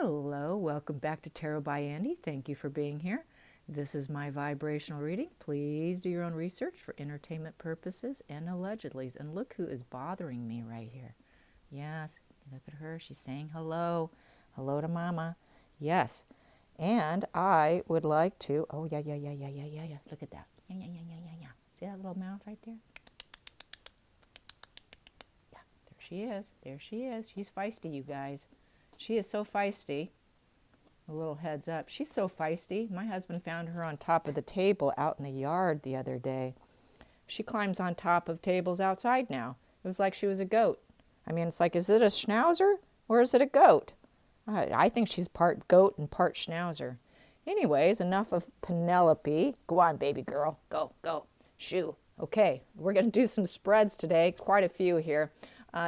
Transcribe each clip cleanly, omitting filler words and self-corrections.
Hello, welcome back to Tarot by Andy. Thank you for being here. This is my vibrational reading. Please do your own research for entertainment purposes and allegedlys. And look who is bothering me right here. Yes, look at her. She's saying hello. Hello to Mama. Yes. And I would like to, oh, yeah. Look at that. Yeah. See that little mouth right there? Yeah, there she is. There she is. She's feisty, you guys. She is so feisty. A little heads up. She's so feisty. My husband found her on top of the table out in the yard the other day. She climbs on top of tables outside now. It was like she was a goat. I mean, it's like, is it a schnauzer or is it a goat? I think she's part goat and part schnauzer. Anyways, enough of Penelope. Go on, baby girl. Go. Shoo. Okay, we're going to do some spreads today. Quite a few here.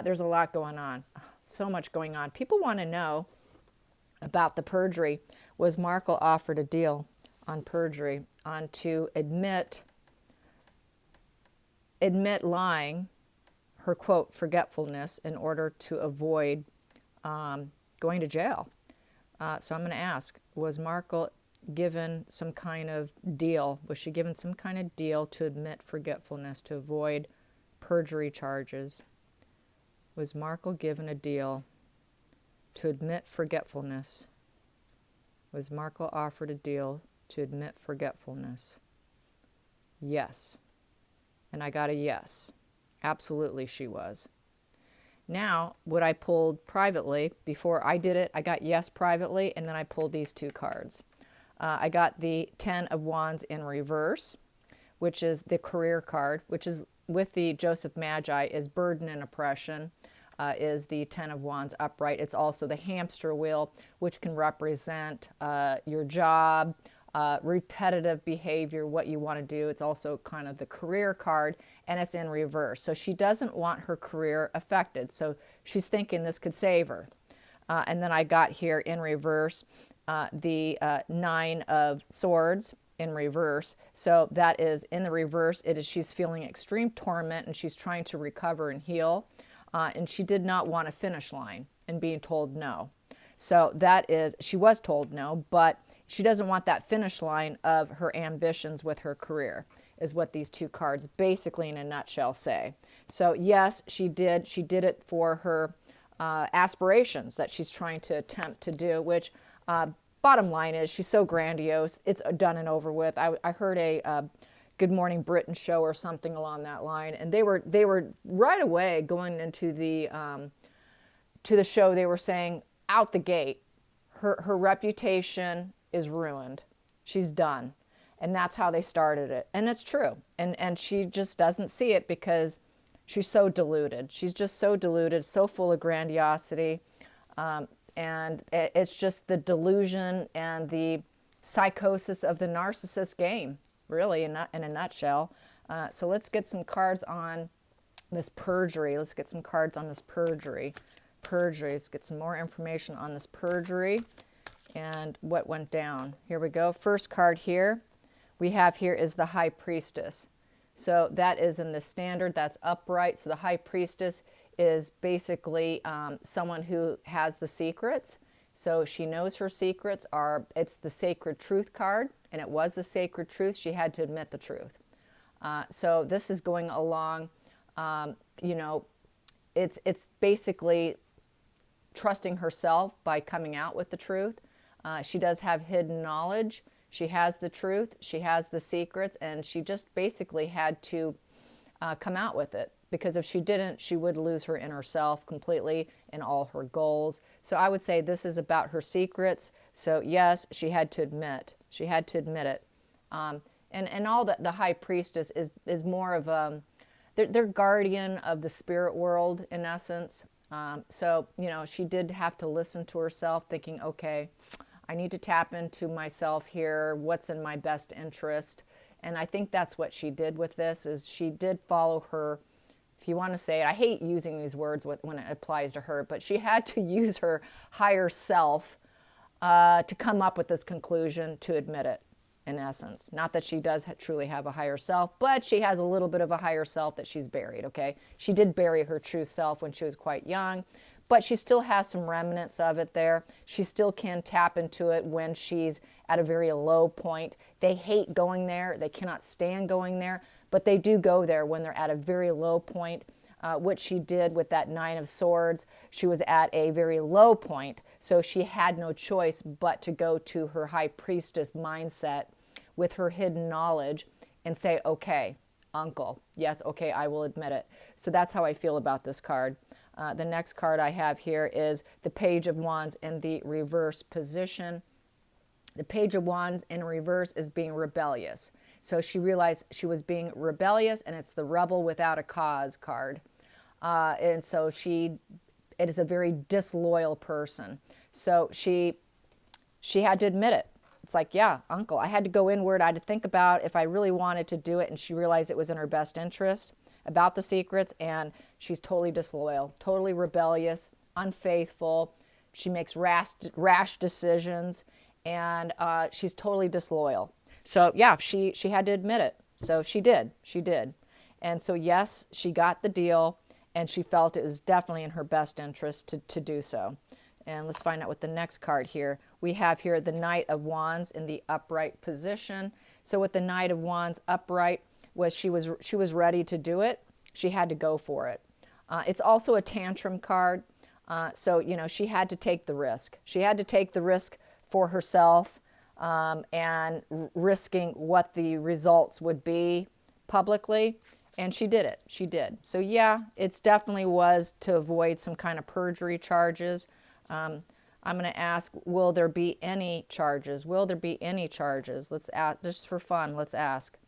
There's a lot going on. So much going on. People want to know about the perjury. Was Markle offered a deal on perjury, on to admit lying, her quote, forgetfulness, in order to avoid going to jail? So I'm going to ask, was Markle given some kind of deal? Was she given some kind of deal to admit forgetfulness, to avoid perjury charges? Was Markle given a deal to admit forgetfulness? Was Markle offered a deal to admit forgetfulness? Yes. And I got a yes. Absolutely she was. Now, what I pulled privately, before I did it, I got yes privately, and then I pulled these two cards. I got the 10 of Wands in reverse, which is the career card, which is with the Joseph Magi, is burden and oppression, is the 10 of Wands upright. It's also the hamster wheel, which can represent your job, repetitive behavior, what you want to do. It's also kind of the career card, and it's in reverse. So she doesn't want her career affected. So she's thinking this could save her. And then I got here in reverse the 9 of Swords in reverse. So that is in the reverse. It is she's feeling extreme torment and she's trying to recover and heal. And she did not want a finish line and being told no. So that is, she was told no, but she doesn't want that finish line of her ambitions with her career, is what these two cards basically in a nutshell say. So yes, she did it for her aspirations that she's trying to attempt to do, which bottom line is she's so grandiose, it's done and over with. I heard a Good Morning Britain show or something along that line, and they were right away going into the to the show. They were saying out the gate, her reputation is ruined. She's done, and that's how they started it, and it's true. And she just doesn't see it because she's so deluded. She's just so deluded, so full of grandiosity, and it's just the delusion and the psychosis of the narcissist game, really, in a nutshell. So let's get some cards on this perjury. Let's get some cards on this perjury. Let's get some more information on this perjury and what went down. Here we go. First card here we have here is the High Priestess. So that is in the standard, that's upright. So the High Priestess is basically someone who has the secrets. So she knows her secrets are, it's the Sacred Truth card, and it was the Sacred Truth. She had to admit the truth. So this is going along, it's basically trusting herself by coming out with the truth. She does have hidden knowledge. She has the truth. She has the secrets, and she just basically had to come out with it. Because if she didn't, she would lose her inner self completely and all her goals. So I would say this is about her secrets. So yes, she had to admit. She had to admit it. And all that the High Priestess is more of a, they're guardian of the spirit world in essence. So, she did have to listen to herself thinking, okay, I need to tap into myself here. What's in my best interest? And I think that's what she did with this, is she did follow her, if you want to say it, I hate using these words when it applies to her, but she had to use her higher self to come up with this conclusion, to admit it, in essence. Not that she does truly have a higher self, but she has a little bit of a higher self that she's buried, okay? She did bury her true self when she was quite young, but she still has some remnants of it there. She still can tap into it when she's at a very low point. They hate going there. They cannot stand going there, but they do go there when they're at a very low point, which she did with that Nine of Swords. She was at a very low point, so she had no choice but to go to her high priestess mindset with her hidden knowledge and say, okay, uncle, yes, okay, I will admit it. So that's how I feel about this card. The next card I have here is the Page of Wands in the reverse position. The Page of Wands in reverse is being rebellious. So she realized she was being rebellious, and it's the rebel without a cause card. And so it is a very disloyal person. So she had to admit it. It's like, yeah, uncle, I had to go inward. I had to think about if I really wanted to do it, and she realized it was in her best interest about the secrets, and she's totally disloyal, totally rebellious, unfaithful. She makes rash decisions, and she's totally disloyal. So yeah, she had to admit it. So she did. And so yes, she got the deal, and she felt it was definitely in her best interest to do so. And let's find out what the next card here. We have here the Knight of Wands in the upright position. So with the Knight of Wands upright, was she was ready to do it. She had to go for it. It's also a tantrum card. So, you know, she had to take the risk. She had to take the risk for herself, and risking what the results would be publicly. And she did it. She did. So yeah, it's definitely was to avoid some kind of perjury charges. I'm going to ask, will there be any charges? Will there be any charges? Let's ask, just for fun, let's ask.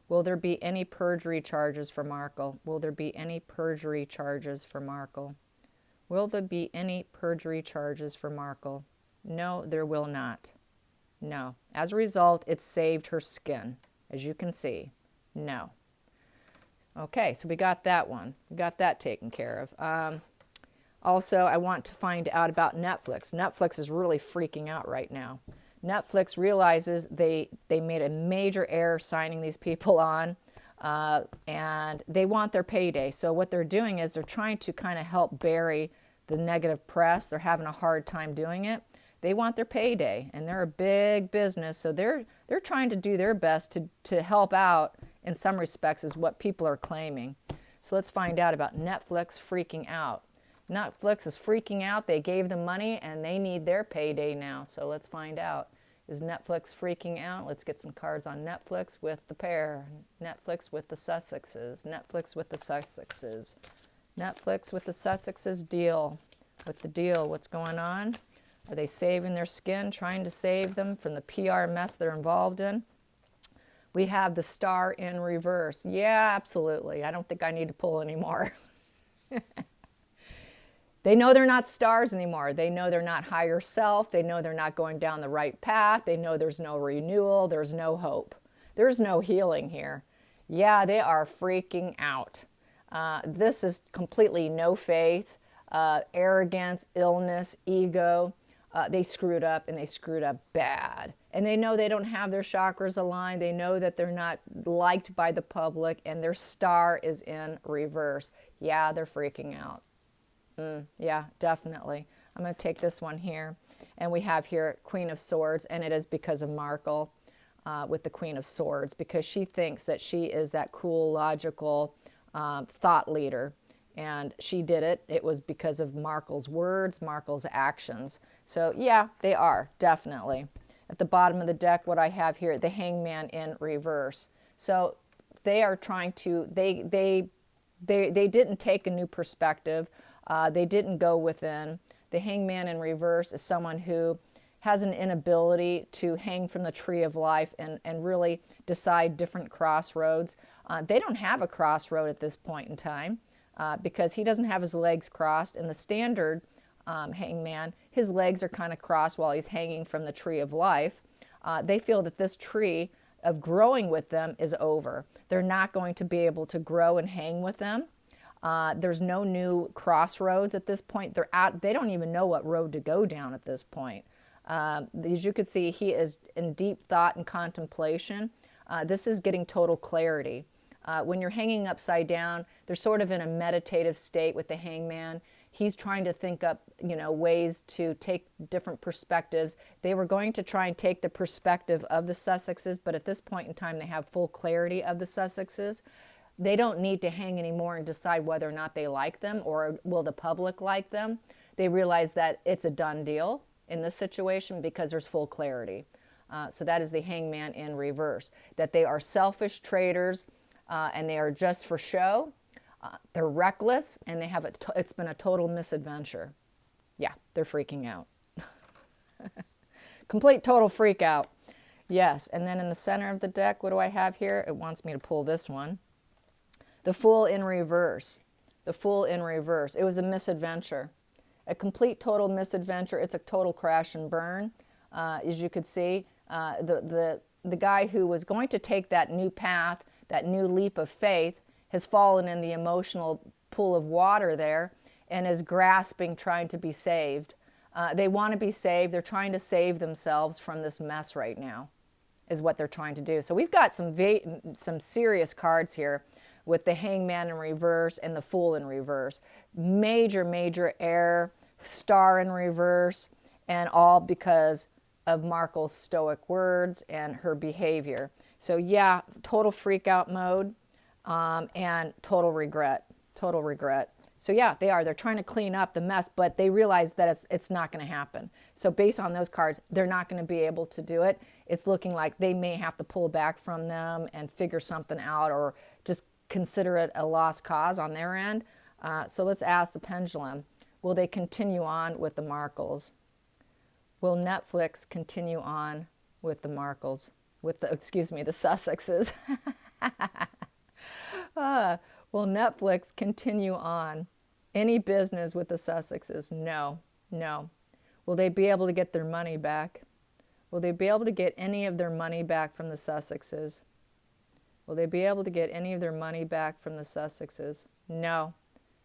Will there be any perjury charges for Markle? Will there be any perjury charges for Markle? Will there be any perjury charges for Markle? No, there will not. No. As a result, it saved her skin, as you can see. No. Okay, so we got that one. We got that taken care of. Also, I want to find out about Netflix. Netflix is really freaking out right now. Netflix realizes they made a major error signing these people on, and they want their payday. So what they're doing is they're trying to kind of help bury the negative press. They're having a hard time doing it. They want their payday, and they're a big business, so they're trying to do their best to help out in some respects, is what people are claiming. So let's find out about Netflix freaking out. Netflix is freaking out. They gave them money, and they need their payday now. So let's find out. Is Netflix freaking out? Let's get some cards on Netflix with the pair. Netflix with the Sussexes. Netflix with the Sussexes. Netflix with the Sussexes deal. With the deal, what's going on? Are they saving their skin, trying to save them from the PR mess they're involved in? We have the Star in reverse. Yeah, absolutely. I don't think I need to pull anymore. They know they're not stars anymore. They know they're not higher self. They know they're not going down the right path. They know there's no renewal. There's no hope. There's no healing here. Yeah, they are freaking out. This is completely no faith, arrogance, illness, ego. They screwed up, and they screwed up bad. And they know they don't have their chakras aligned. They know that they're not liked by the public, and their star is in reverse. Yeah, they're freaking out. Yeah, definitely. I'm going to take this one here. And we have here Queen of Swords, and it is because of Markle with the Queen of Swords, because she thinks that she is that cool, logical thought leader. And she did it. It was because of Markle's words, Markle's actions. So yeah, they are, definitely. At the bottom of the deck, what I have here, the Hangman in reverse. So they are trying to, they didn't take a new perspective. They didn't go within. The Hangman in reverse is someone who has an inability to hang from the tree of life and really decide different crossroads. They don't have a crossroad at this point in time because he doesn't have his legs crossed. In the standard hangman, his legs are kind of crossed while he's hanging from the tree of life. They feel that this tree of growing with them is over. They're not going to be able to grow and hang with them. There's no new crossroads at this point. They're out. They don't even know what road to go down at this point. As you can see, he is in deep thought and contemplation. This is getting total clarity. When you're hanging upside down, they're sort of in a meditative state with the hangman. He's trying to think up, ways to take different perspectives. They were going to try and take the perspective of the Sussexes, but at this point in time, they have full clarity of the Sussexes. They don't need to hang anymore and decide whether or not they like them or will the public like them. They realize that it's a done deal in this situation because there's full clarity. So that is the Hangman in reverse, that they are selfish traitors and they are just for show. They're reckless, and they have it's been a total misadventure. Yeah, they're freaking out. Complete total freak out. Yes, and then in the center of the deck, what do I have here? It wants me to pull this one. The Fool in reverse. The Fool in reverse. It was a misadventure. A complete total misadventure. It's a total crash and burn. As you could see, the guy who was going to take that new path, that new leap of faith, has fallen in the emotional pool of water there and is grasping, trying to be saved. They want to be saved. They're trying to save themselves from this mess right now, is what they're trying to do. So we've got some serious cards here with the Hangman in reverse and the Fool in reverse. Major, major error, Star in reverse, and all because of Markle's stoic words and her behavior. So yeah, total freak out mode. And total regret. So yeah, they're trying to clean up the mess, but they realize that it's not going to happen. So based on those cards, they're not going to be able to do it. It's looking like they may have to pull back from them and figure something out, or just consider it a lost cause on their end. So let's ask the pendulum, will they continue on with the Markles? Will Netflix continue on with the Markles? The Sussexes? Will Netflix continue on any business with the Sussexes? No. Will they be able to get their money back? Will they be able to get any of their money back from the Sussexes? Will they be able to get any of their money back from the Sussexes? No.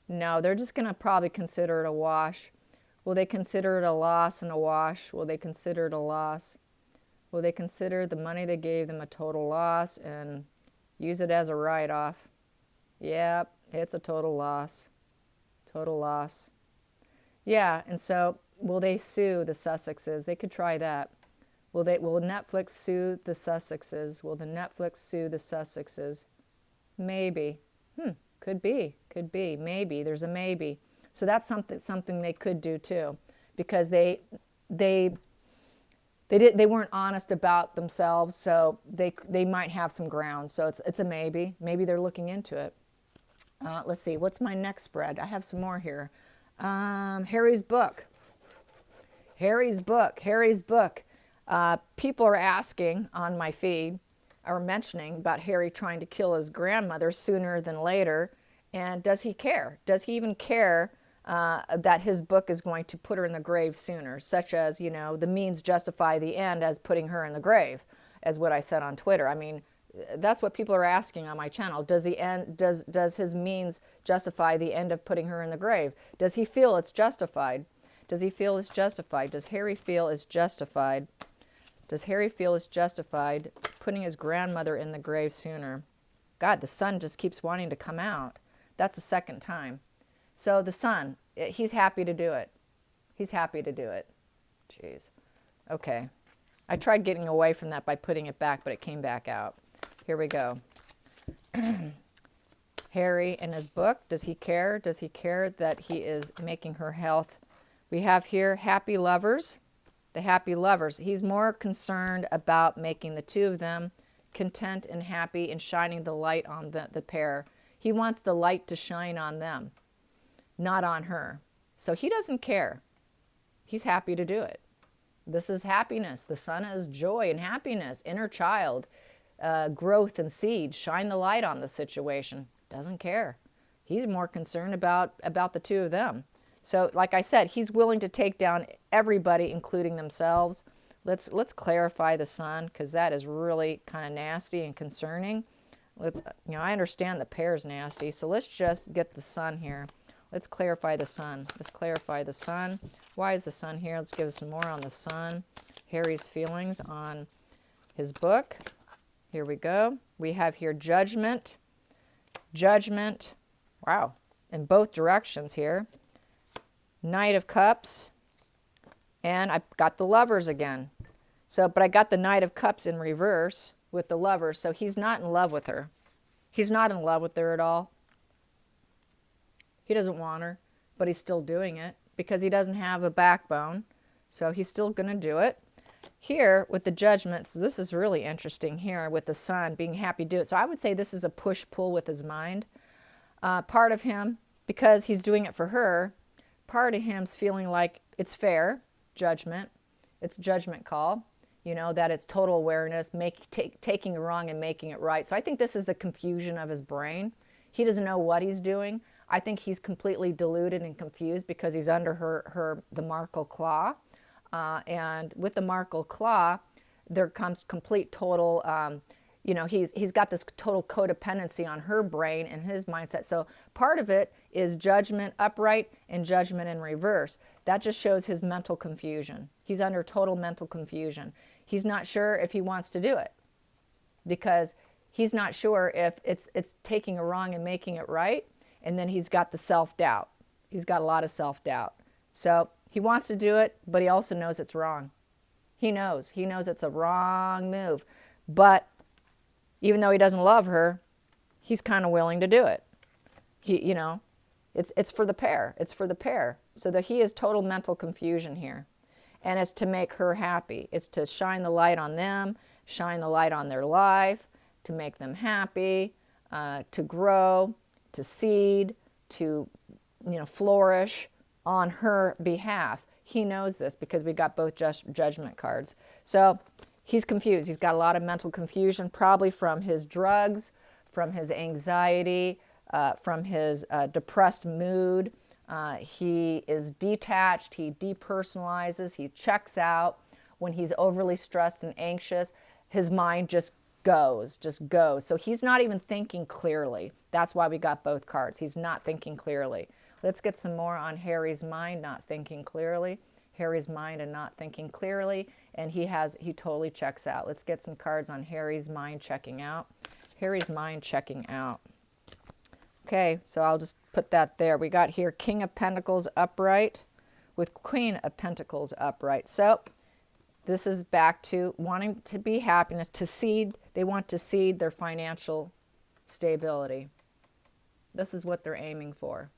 They're just going to probably consider it a wash. Will they consider it a loss and a wash? Will they consider it a loss? Will they consider the money they gave them a total loss and use it as a write-off? Yep, it's a total loss. Yeah, and so will they sue the Sussexes? They could try that. Will Netflix sue the Sussexes? Will the Netflix sue the Sussexes? Maybe. Could be. Maybe. There's a maybe. So that's something they could do too, because they weren't honest about themselves, so they might have some ground. So it's a maybe. Maybe they're looking into it. Let's see, what's my next spread? I have some more here. Harry's book. People are asking on my feed, or mentioning about Harry trying to kill his grandmother sooner than later. And does he care? Does he even care that his book is going to put her in the grave sooner? Such as, the means justify the end as putting her in the grave, as what I said on Twitter. I mean, that's what people are asking on my channel. Does his means justify the end of putting her in the grave? Does he feel it's justified? Does Harry feel it's justified? Does Harry feel it's justified putting his grandmother in the grave sooner? God, the sun just keeps wanting to come out. That's the second time. So the sun, he's happy to do it. Jeez. Okay. I tried getting away from that by putting it back, but it came back out. Here we go. Harry in his book, does he care? Does he care that he is making her health? We have here happy lovers. The happy lovers. He's more concerned about making the two of them content and happy and shining the light on the pair. He wants the light to shine on them, not on her. So he doesn't care. He's happy to do it. This is happiness. The sun is joy and happiness, inner child, growth and seed. Shine the light on the situation. Doesn't care. He's more concerned about the two of them. So like I said, he's willing to take down everybody, including themselves. Let's clarify the sun, because that is really kind of nasty and concerning. I understand the pair's nasty, so let's just get the sun here. Let's clarify the sun. Why is the sun here? Let's give us some more on the sun. Harry's feelings on his book. Here we go. We have here judgment. Wow. In both directions here. Knight of Cups, and I got the Lovers again. So, but I got the Knight of Cups in reverse with the Lovers, so he's not in love with her. He's not in love with her at all. He doesn't want her, but he's still doing it because he doesn't have a backbone. So he's still going to do it. Here with the Judgment, so this is really interesting here with the Sun being happy to do it. So I would say this is a push-pull with his mind. Part of him, because he's doing it for her, part of him's feeling like it's fair, judgment. It's a judgment call, you know, that it's total awareness, taking it wrong and making it right. So I think this is the confusion of his brain. He doesn't know what he's doing. I think he's completely deluded and confused because he's under the Markle claw. And with the Markle claw, there comes complete total, you know, he's got this total codependency on her brain and his mindset. So part of it is judgment upright and judgment in reverse. That just shows his mental confusion. He's under total mental confusion. He's not sure if he wants to do it because he's not sure if it's taking a wrong and making it right. And then he's got the self-doubt. He's got a lot of self-doubt. So he wants to do it, but he also knows it's wrong. He knows it's a wrong move. But even though he doesn't love her, he's kind of willing to do it. You know, it's for the pair. It's for the pair. So that he is total mental confusion here. And it's to make her happy. It's to shine the light on them, shine the light on their life, to make them happy, to grow, to seed, to, you know, flourish on her behalf. He knows this because we got both judgment cards. So he's confused. He's got a lot of mental confusion, probably from his drugs, from his anxiety, from his depressed mood. He is detached. He depersonalizes. He checks out. When he's overly stressed and anxious, his mind just goes. So he's not even thinking clearly. That's why we got both cards. He's not thinking clearly. Let's get some more on Harry's mind, not thinking clearly. Harry's mind and not thinking clearly. And he totally checks out. Let's get some cards on Harry's mind checking out. Harry's mind checking out. Okay, so I'll just put that there. We got here King of Pentacles upright with Queen of Pentacles upright. So this is back to wanting to be happiness, to seed. They want to seed their financial stability. This is what they're aiming for,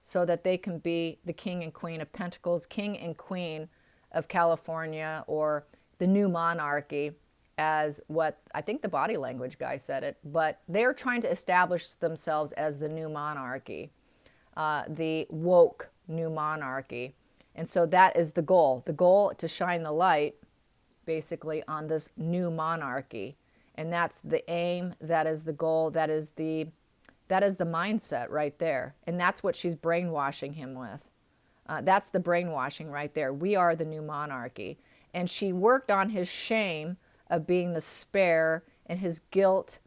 so that they can be the King and Queen of Pentacles, King and Queen of California, or the new monarchy, as what I think the body language guy said it, but they're trying to establish themselves as the new monarchy, the woke new monarchy. And so that is the goal to shine the light basically on this new monarchy. And that's the aim, that is the goal, that is the mindset right there. And that's what she's brainwashing him with. That's the brainwashing right there. We are the new monarchy. And she worked on his shame of being the spare and his guilt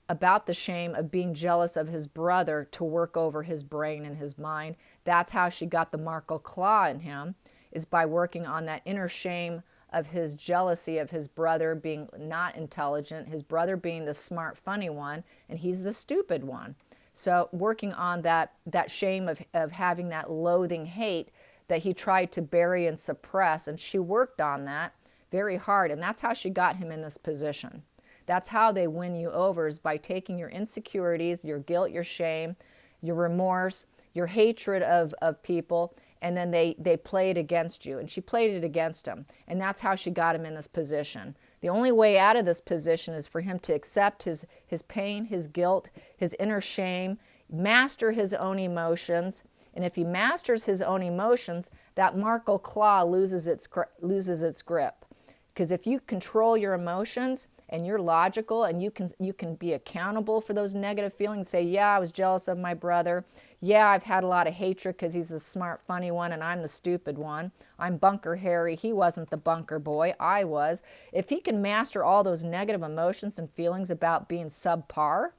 about the shame of being jealous of his brother to work over his brain and his mind. That's how she got the Markle claw in him, is by working on that inner shame of his jealousy of his brother being not intelligent, his brother being the smart, funny one, and he's the stupid one. So working on that shame of having that loathing hate that he tried to bury and suppress, and she worked on that very hard, and that's how she got him in this position. That's how they win you over, is by taking your insecurities, your guilt, your shame, your remorse, your hatred of people, and then they play it against you. And she played it against him, and that's how she got him in this position. The only way out of this position is for him to accept his pain, his guilt, his inner shame, master his own emotions. And if he masters his own emotions, that Markle claw loses its grip. Because if you control your emotions and you're logical and you can be accountable for those negative feelings, say, yeah, I was jealous of my brother. Yeah, I've had a lot of hatred because he's the smart, funny one and I'm the stupid one. I'm Bunker Harry. He wasn't the bunker boy. I was. If he can master all those negative emotions and feelings about being subpar,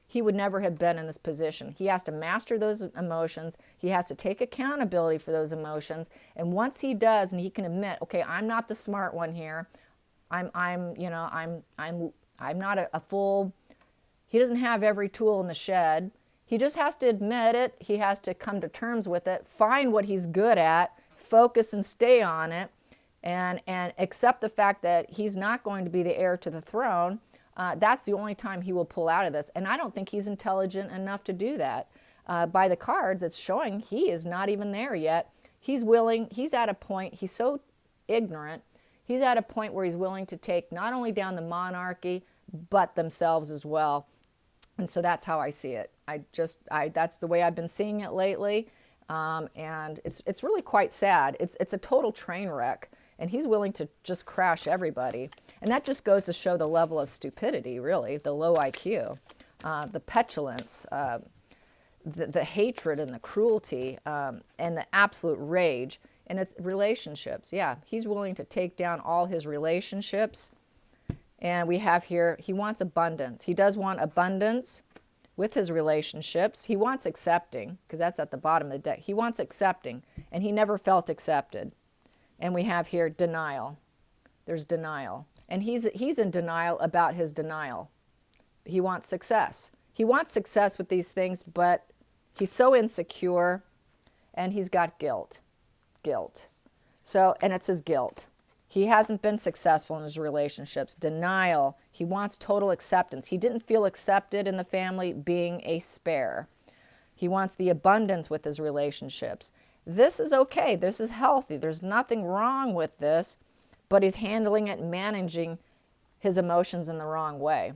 he would never have been in this position. He has to master those emotions. He has to take accountability for those emotions. And once he does, and he can admit, okay, I'm not the smart one here. I'm not a full. He doesn't have every tool in the shed. He just has to admit it. He has to come to terms with it, find what he's good at, focus and stay on it, and accept the fact that he's not going to be the heir to the throne. That's the only time he will pull out of this. And I don't think he's intelligent enough to do that. By the cards, it's showing he is not even there yet. He's willing, he's at a point, he's so ignorant, he's at a point where he's willing to take not only down the monarchy, but themselves as well. And so that's how I see it. That's the way I've been seeing it lately. And it's really quite sad. It's a total train wreck. And he's willing to just crash everybody. And that just goes to show the level of stupidity, really, the low IQ, the petulance, the hatred and the cruelty, and the absolute rage. And it's relationships. Yeah, he's willing to take down all his relationships. And we have here, he wants abundance. He does want abundance with his relationships. He wants accepting, because that's at the bottom of the deck. He wants accepting, and he never felt accepted. And we have here denial. There's denial. And he's in denial about his denial. He wants success. He wants success with these things, but he's so insecure, and he's got guilt. Guilt. So, and it's his guilt. He hasn't been successful in his relationships. Denial. He wants total acceptance. He didn't feel accepted in the family being a spare. He wants the abundance with his relationships. This is okay. This is healthy. There's nothing wrong with this, but he's handling it, managing his emotions in the wrong way.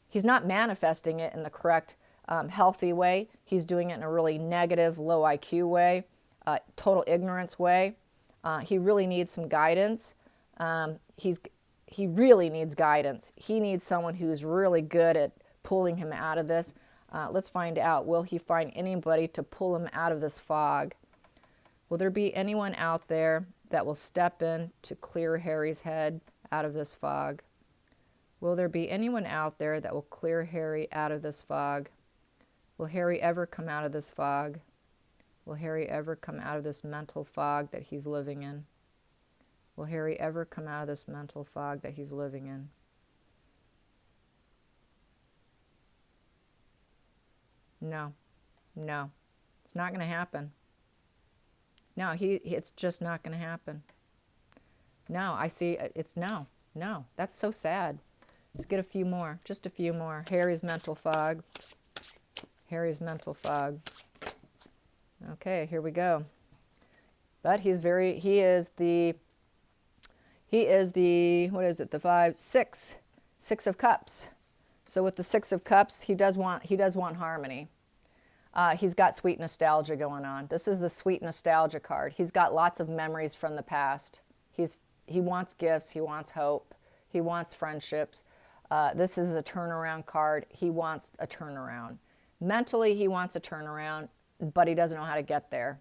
He's not manifesting it in the correct, healthy way. He's doing it in a really negative, low IQ way, total ignorance way. He really needs some guidance. He really needs guidance. He needs someone who's really good at pulling him out of this. Let's find out. Will he find anybody to pull him out of this fog? Will there be anyone out there that will step in to clear Harry's head out of this fog? Will there be anyone out there that will clear Harry out of this fog? Will Harry ever come out of this fog? Will Harry ever come out of this mental fog that he's living in? Will Harry ever come out of this mental fog that he's living in? No. No. It's not going to happen. No, it's just not going to happen. No, I see, it's no. No, that's so sad. Let's get a few more, just a few more. Harry's mental fog. Harry's mental fog. Okay, here we go. But he is the, what is it, Six of Cups. So with the Six of Cups, he does want harmony. He's got sweet nostalgia going on. This is the sweet nostalgia card. He's got lots of memories from the past. He wants gifts. He wants hope. He wants friendships. This is a turnaround card. He wants a turnaround. Mentally, he wants a turnaround, but he doesn't know how to get there.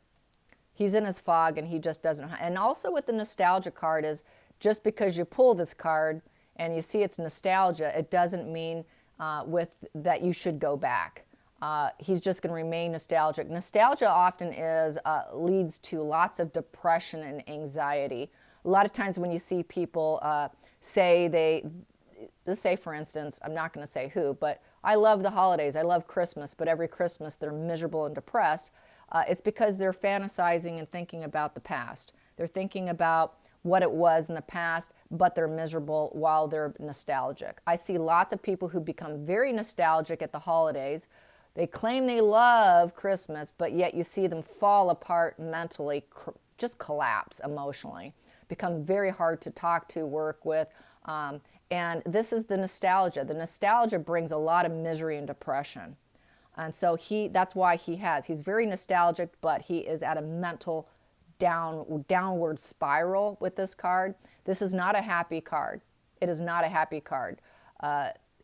He's in his fog, and he just doesn't know how. And also with the nostalgia card is just because you pull this card and you see it's nostalgia, it doesn't mean that you should go back. He's just going to remain nostalgic. Nostalgia often leads to lots of depression and anxiety. A lot of times when you see people let's say for instance, I'm not going to say who, but I love the holidays, I love Christmas, but every Christmas they're miserable and depressed. It's because they're fantasizing and thinking about the past. They're thinking about what it was in the past, but they're miserable while they're nostalgic. I see lots of people who become very nostalgic at the holidays. They claim they love Christmas, but yet you see them fall apart mentally, just collapse emotionally, become very hard to talk to, work with. And this is the nostalgia. The nostalgia brings a lot of misery and depression. And so that's why he's very nostalgic, but he is at a mental downward spiral with this card. This is not a happy card. It is not a happy card.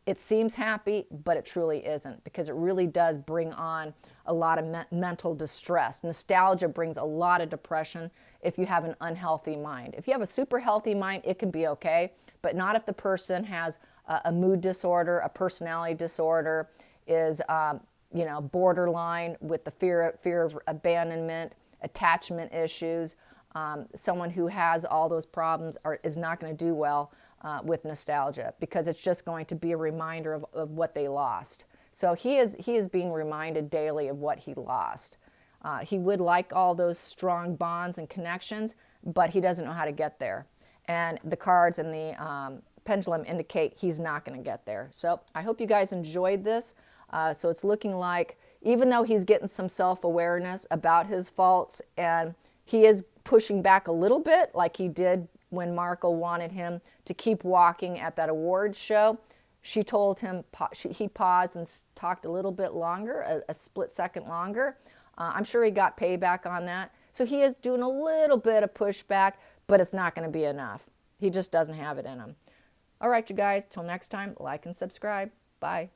It seems happy, but it truly isn't, because it really does bring on a lot of mental distress. Nostalgia brings a lot of depression if you have an unhealthy mind. If you have a super healthy mind, it can be okay, but not if the person has a mood disorder, a personality disorder, is borderline with the fear of abandonment, attachment issues. Someone who has all those problems is not going to do well with nostalgia, because it's just going to be a reminder of what they lost. So he is being reminded daily of what he lost. He would like all those strong bonds and connections, but he doesn't know how to get there. And the cards and the pendulum indicate he's not going to get there. So I hope you guys enjoyed this. So it's looking like, even though he's getting some self-awareness about his faults, and he is pushing back a little bit, like he did when Markle wanted him to keep walking at that awards show. She told him, he paused and talked a little bit longer, a split second longer. I'm sure he got payback on that. So he is doing a little bit of pushback, but it's not going to be enough. He just doesn't have it in him. All right, you guys, till next time, like and subscribe. Bye.